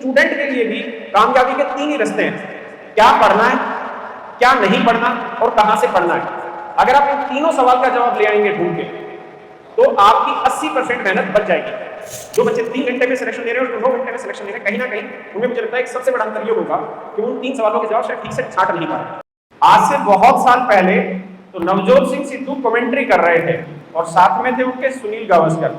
Student के लिए भी कामयाबी के तीन ही रास्ते हैं, क्या पढ़ना है, क्या नहीं पढ़ना और कहां से पढ़ना है। अगर आप इन तीनों सवाल का जवाब ले आएंगे ढूंढ के तो आपकी 80% मेहनत बच जाएगी। जो बच्चे 3 घंटे में सिलेक्शन ले रहे हैं और 9 घंटे में सिलेक्शन ले रहे हैं, कहीं ना कहीं उनमें मुझे लगता है एक सबसे बड़ा अंतर ये होगा कि उन 3 सवालों के जवाब शायद ठीक से छांट नहीं पा रहे। आज से बहुत साल पहले तो नवजोत सिंह सिद्धू कमेंट्री कर रहे थे और साथ में थे उनके सुनील गावस्कर।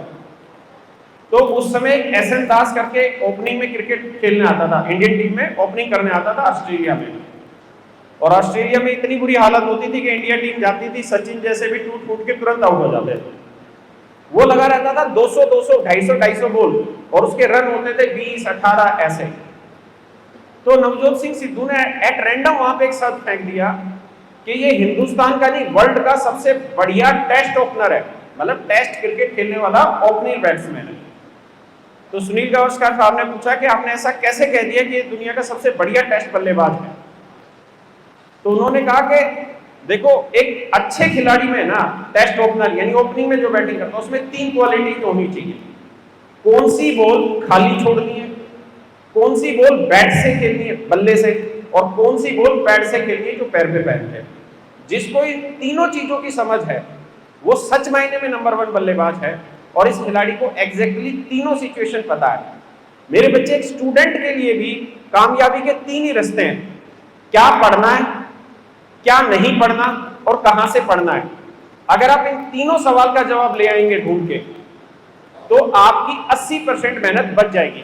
तो उस समय एसएन दास करके ओपनिंग में क्रिकेट खेलने आता था, इंडियन टीम में ओपनिंग करने आता था ऑस्ट्रेलिया में। और ऑस्ट्रेलिया में इतनी बुरी हालत होती थी कि इंडिया टीम जाती थी, सचिन जैसे भी टूट फूट के तुरंत आउट हो जाते थे। वो लगा रहता था 200 200 250 250 बॉल और उसके रन होते थे 20 18 ऐसे। तो नवजोत सिंह सिद्धू ने एट रैंडम वहां पे एक शब्द फेंक दिया कि ये हिंदुस्तान का नहीं वर्ल्ड का सबसे बढ़िया टेस्ट ओपनर है, मतलब टेस्ट क्रिकेट खेलने वाला ओपनिंग बैट्समैन है। तो सुनील गावस्कर साहब ने पूछा कि आपने ऐसा कैसे कह दिया कि ये दुनिया का सबसे बढ़िया टेस्ट बल्लेबाज है। तो उन्होंने कहा कि देखो एक अच्छे खिलाड़ी में ना टेस्ट ओपनर यानी ओपनिंग में जो बैटिंग करता है उसमें 3 क्वालिटी तो होनी चाहिए। कौन सी बॉल खाली छोड़नी है, कौन सी बॉल बैट से खेलनी है बल्ले से, और कौन सी बॉल पैड से खेलनी है जो पैर पे पहनते हैं। जिसको इन तीनों चीजों की समझ है वो सच मायने में नंबर 1 बल्लेबाज है। और इस खिलाड़ी को एग्जैक्टली तीनों सिचुएशन पता है। मेरे बच्चे, एक स्टूडेंट के लिए भी कामयाबी के 3 ही रास्ते हैं, क्या पढ़ना है, क्या नहीं पढ़ना और कहां से पढ़ना है। अगर आप इन तीनों सवाल का जवाब ले आएंगे ढूंढ के तो आपकी 80% मेहनत बच जाएगी।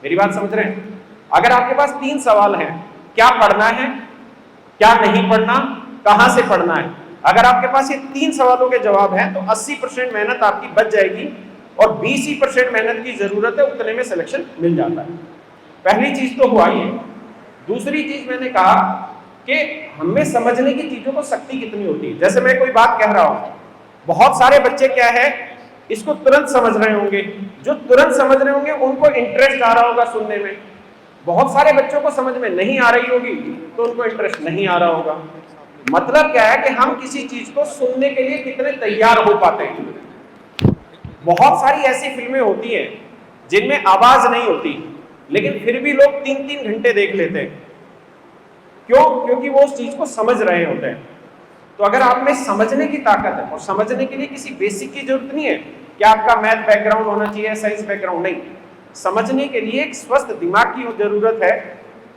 मेरी बात समझ रहे हैं? अगर आपके पास 3 सवाल हैं, क्या पढ़ना है, क्या नहीं पढ़ना, कहां से पढ़ना है, अगर आपके पास ये 3 सवालों के जवाब हैं तो 80% मेहनत आपकी बच जाएगी और 20% मेहनत की जरूरत है, उतने में सिलेक्शन मिल जाता है। पहली चीज तो हुआ ये। दूसरी चीज मैंने कहा कि हमें समझने की चीजों को शक्ति कितनी होती है। जैसे मैं कोई बात कह रहा हूं, बहुत सारे बच्चे क्या है इसको तुरंत समझ रहे होंगे, जो तुरंत समझ रहे होंगे उनको इंटरेस्ट आ रहा होगा सुनने में। बहुत सारे बच्चों को समझ में नहीं आ रही होगी तो उनको इंटरेस्ट नहीं आ रहा होगा। मतलब क्या है कि हम किसी चीज को सुनने के लिए कितने तैयार हो पाते हैं। बहुत सारी ऐसी फिल्में होती हैं जिनमें आवाज नहीं होती लेकिन फिर भी लोग 3-3 घंटे देख लेते हैं। क्यों? क्योंकि वो उस चीज को समझ रहे होते हैं। तो अगर आप में समझने की ताकत है, और समझने के लिए किसी बेसिक की जरूरत नहीं है कि आपका मैथ बैकग्राउंड होना चाहिए, साइंस बैकग्राउंड नहीं। समझने के लिए एक स्वस्थ दिमाग की जरूरत है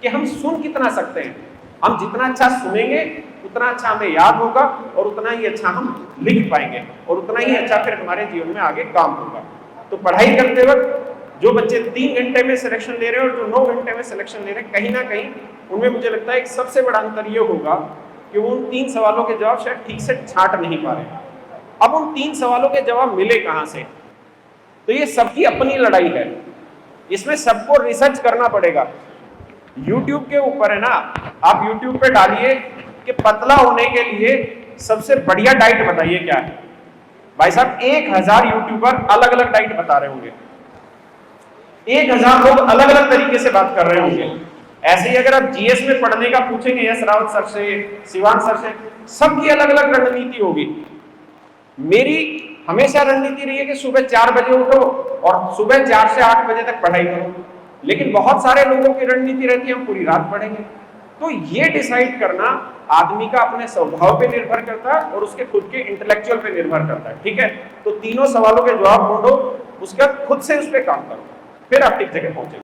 कि हम सुन कितना सकते हैं। हम जितना अच्छा सुनेंगे उतना अच्छा हमें याद होगा और उतना ही अच्छा हम लिख पाएंगे और उतना ही अच्छा फिर हमारे जीवन में आगे काम होगा। तो पढ़ाई करते वक्त जो बच्चे 3 घंटे में सिलेक्शन ले रहे हैं और जो 9 घंटे में सिलेक्शन ले रहे हैं, कहीं ना कहीं उनमें मुझे लगता है एक सबसे बड़ा अंतर ये होगा कि वो उन 3 सवालों के जवाब शायद ठीक से छांट नहीं पा रहे। अब उन 3 सवालों के जवाब मिले कहां से? तो ये सबकी अपनी लड़ाई है, इसमें सबको रिसर्च करना पड़ेगा। YouTube के ऊपर है ना, आप YouTube पे डालिए कि पतला होने के लिए सबसे बढ़िया डाइट बताइए क्या है। भाई साहब 1000 यूट्यूबर अलग अलग डाइट बता रहे होंगे, 1000 लोग अलग अलग तरीके से बात कर रहे होंगे। ऐसे ही अगर आप जीएस में पढ़ने का पूछेंगे यश रावत सर से, शिवान सर से, सबकी अलग अलग रणनीति होगी। मेरी हमेशा रणनीति रही है कि सुबह 4 बजे उठो और सुबह 4 से 8 बजे तक पढ़ाई करो। लेकिन बहुत सारे लोगों की रणनीति रहती है हम पूरी रात पढ़ेंगे। तो ये डिसाइड करना आदमी का अपने स्वभाव पे निर्भर करता है और उसके खुद के इंटेलेक्चुअल पे निर्भर करता है। ठीक है, तो तीनों सवालों के जवाब ढूंढो, उसके बाद खुद से उस पर काम करो, फिर आप ठीक जगह पहुंचेंगे।